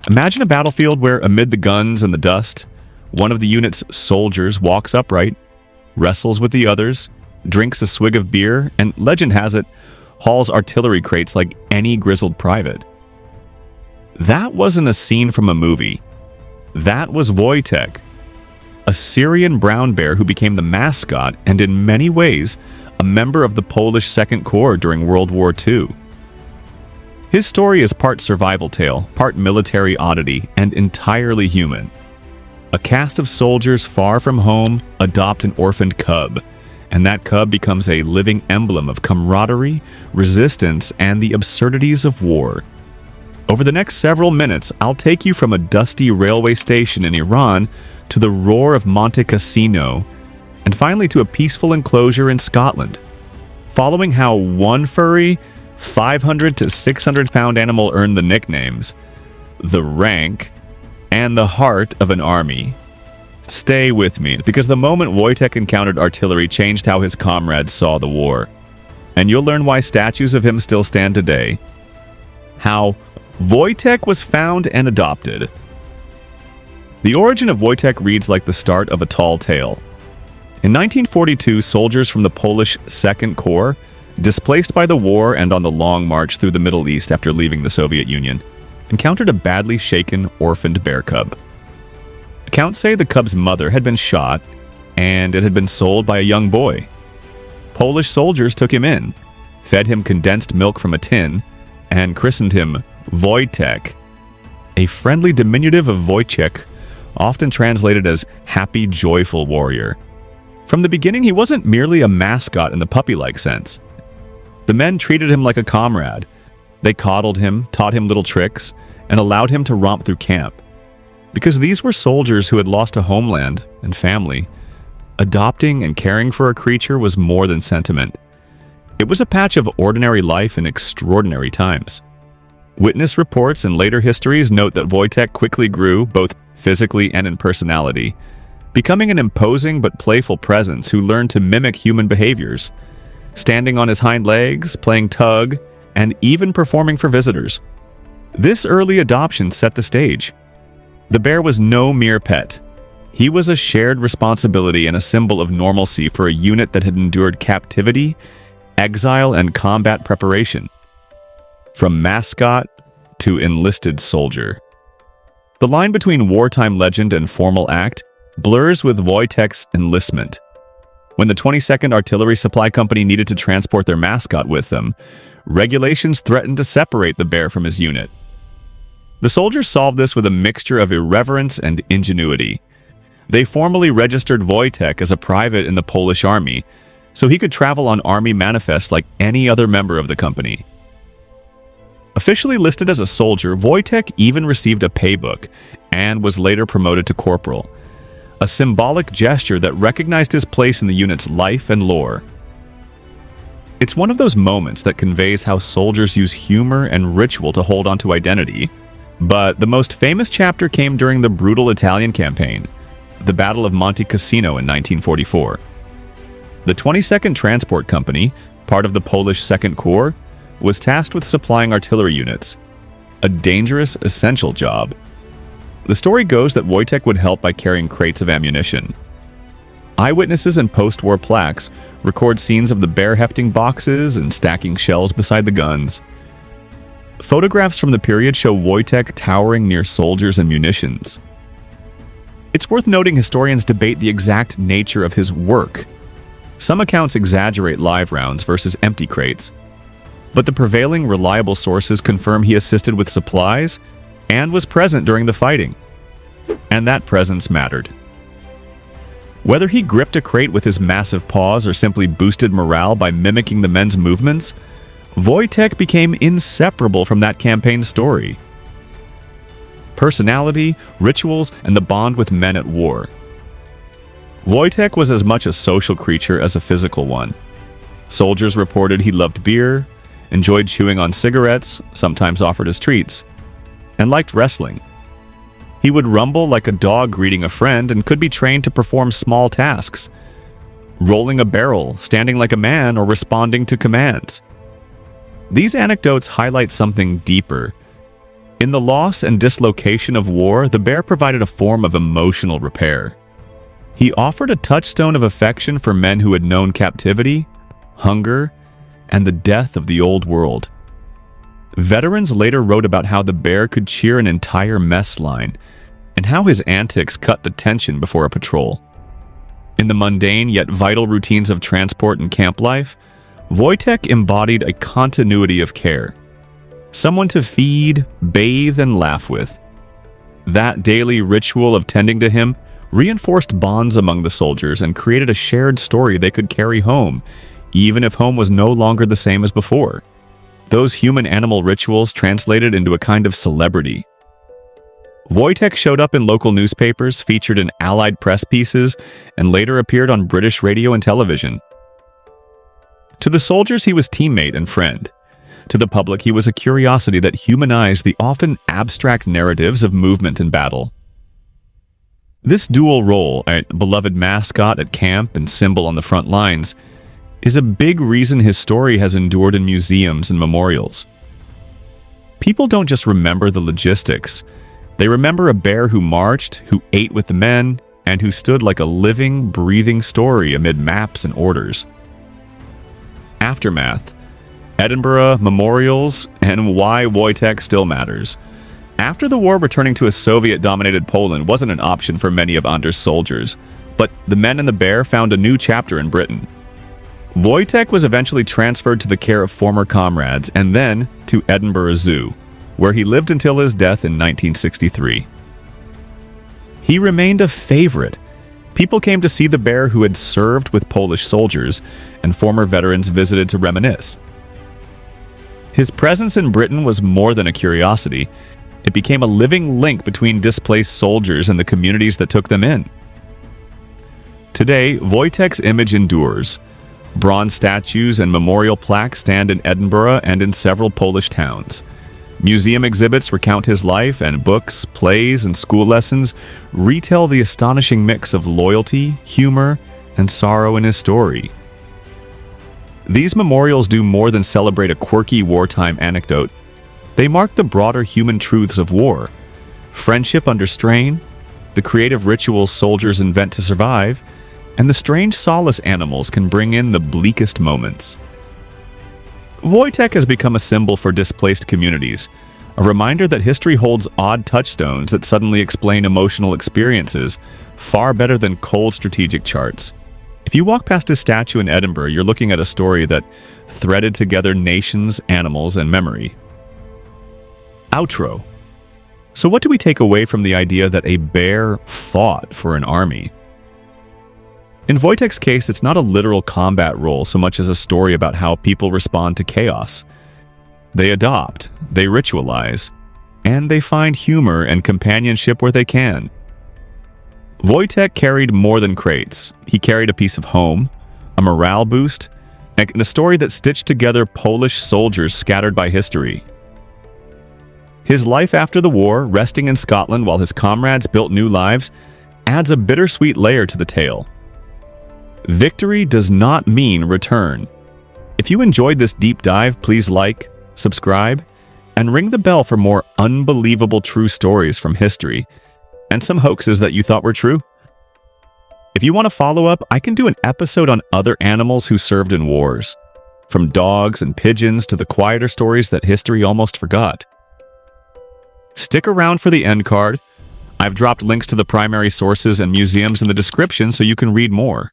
Imagine a battlefield where, amid the guns and the dust, one of the unit's soldiers walks upright, wrestles with the others, drinks a swig of beer, and, legend has it, hauls artillery crates like any grizzled private. That wasn't a scene from a movie. That was Wojtek, a Syrian brown bear who became the mascot and, in many ways, a member of the Polish Second Corps during World War II. His story is part survival tale, part military oddity, and entirely human. A cast of soldiers far from home adopt an orphaned cub, and that cub becomes a living emblem of camaraderie, resistance, and the absurdities of war. Over the next several minutes, I'll take you from a dusty railway station in Iran to the roar of Monte Cassino, and finally to a peaceful enclosure in Scotland, following how one furry, 500 to 600 pound animal earned the nicknames, the rank, and the heart of an army. Stay with me, because the moment Wojtek encountered artillery changed how his comrades saw the war. And you'll learn why statues of him still stand today. How Wojtek was found and adopted. The origin of Wojtek reads like the start of a tall tale. In 1942, soldiers from the Polish Second Corps, displaced by the war and on the long march through the Middle East after leaving the Soviet Union, encountered a badly shaken, orphaned bear cub. Accounts say the cub's mother had been shot, and it had been sold by a young boy. Polish soldiers took him in, fed him condensed milk from a tin, and christened him Wojtek, a friendly diminutive of Wojciech, often translated as happy, joyful warrior. From the beginning, he wasn't merely a mascot in the puppy-like sense. The men treated him like a comrade. They coddled him, taught him little tricks, and allowed him to romp through camp. Because these were soldiers who had lost a homeland and family, adopting and caring for a creature was more than sentiment. It was a patch of ordinary life in extraordinary times. Witness reports and later histories note that Wojtek quickly grew, both physically and in personality, becoming an imposing but playful presence who learned to mimic human behaviors, standing on his hind legs, playing tug, and even performing for visitors. This early adoption set the stage. The bear was no mere pet. He was a shared responsibility and a symbol of normalcy for a unit that had endured captivity, exile, and combat preparation. From mascot to enlisted soldier. The line between wartime legend and formal act blurs with Wojtek's enlistment. When the 22nd Artillery Supply Company needed to transport their mascot with them, regulations threatened to separate the bear from his unit. The soldiers solved this with a mixture of irreverence and ingenuity. They formally registered Wojtek as a private in the Polish army, so he could travel on army manifests like any other member of the company. Officially listed as a soldier, Wojtek even received a paybook and was later promoted to corporal, a symbolic gesture that recognized his place in the unit's life and lore. It's one of those moments that conveys how soldiers use humor and ritual to hold onto identity. But the most famous chapter came during the brutal Italian campaign, the Battle of Monte Cassino in 1944. The 22nd Transport Company, part of the Polish Second Corps, was tasked with supplying artillery units, a dangerous, essential job. The story goes that Wojtek would help by carrying crates of ammunition. Eyewitnesses and post-war plaques record scenes of the bear hefting boxes and stacking shells beside the guns. Photographs from the period show Wojtek towering near soldiers and munitions. It's worth noting historians debate the exact nature of his work. Some accounts exaggerate live rounds versus empty crates, but the prevailing reliable sources confirm he assisted with supplies and was present during the fighting. And that presence mattered. Whether he gripped a crate with his massive paws or simply boosted morale by mimicking the men's movements, Wojtek became inseparable from that campaign story. Personality, rituals, and the bond with men at war. Wojtek was as much a social creature as a physical one. Soldiers reported he loved beer, enjoyed chewing on cigarettes, sometimes offered as treats, and liked wrestling. He would rumble like a dog greeting a friend and could be trained to perform small tasks, rolling a barrel, standing like a man, or responding to commands. These anecdotes highlight something deeper. In the loss and dislocation of war, the bear provided a form of emotional repair. He offered a touchstone of affection for men who had known captivity, hunger, and the death of the old world. Veterans later wrote about how the bear could cheer an entire mess line, and how his antics cut the tension before a patrol. In the mundane yet vital routines of transport and camp life, Wojtek embodied a continuity of care. Someone to feed, bathe, and laugh with. That daily ritual of tending to him reinforced bonds among the soldiers and created a shared story they could carry home, even if home was no longer the same as before. Those human-animal rituals translated into a kind of celebrity. Wojtek showed up in local newspapers, featured in Allied press pieces, and later appeared on British radio and television. To the soldiers, he was teammate and friend. To the public, he was a curiosity that humanized the often abstract narratives of movement and battle. This dual role, a beloved mascot at camp and symbol on the front lines, is a big reason his story has endured in museums and memorials. People don't just remember the logistics. They remember a bear who marched, who ate with the men, and who stood like a living, breathing story amid maps and orders. Aftermath, Edinburgh, memorials, and why Wojtek still matters. After the war, returning to a Soviet-dominated Poland wasn't an option for many of Anders' soldiers, but the men and the bear found a new chapter in Britain. Wojtek was eventually transferred to the care of former comrades and then to Edinburgh Zoo, where he lived until his death in 1963. He remained a favorite. People came to see the bear who had served with Polish soldiers, and former veterans visited to reminisce. His presence in Britain was more than a curiosity. It became a living link between displaced soldiers and the communities that took them in. Today, Wojtek's image endures. Bronze statues and memorial plaques stand in Edinburgh and in several Polish towns. Museum exhibits recount his life, and books, plays, and school lessons retell the astonishing mix of loyalty, humor, and sorrow in his story. These memorials do more than celebrate a quirky wartime anecdote. They mark the broader human truths of war: friendship under strain, the creative rituals soldiers invent to survive, and the strange solace animals can bring in the bleakest moments. Wojtek has become a symbol for displaced communities, a reminder that history holds odd touchstones that suddenly explain emotional experiences far better than cold strategic charts. If you walk past his statue in Edinburgh, you're looking at a story that threaded together nations, animals, and memory. Outro. So what do we take away from the idea that a bear fought for an army? In Wojtek's case, it's not a literal combat role so much as a story about how people respond to chaos. They adopt, they ritualize, and they find humor and companionship where they can. Wojtek carried more than crates. He carried a piece of home, a morale boost, and a story that stitched together Polish soldiers scattered by history. His life after the war, resting in Scotland while his comrades built new lives, adds a bittersweet layer to the tale. Victory does not mean return. If you enjoyed this deep dive, please like, subscribe, and ring the bell for more unbelievable true stories from history, and some hoaxes that you thought were true. If you want to follow up, I can do an episode on other animals who served in wars, from dogs and pigeons to the quieter stories that history almost forgot. Stick around for the end card. I've dropped links to the primary sources and museums in the description so you can read more.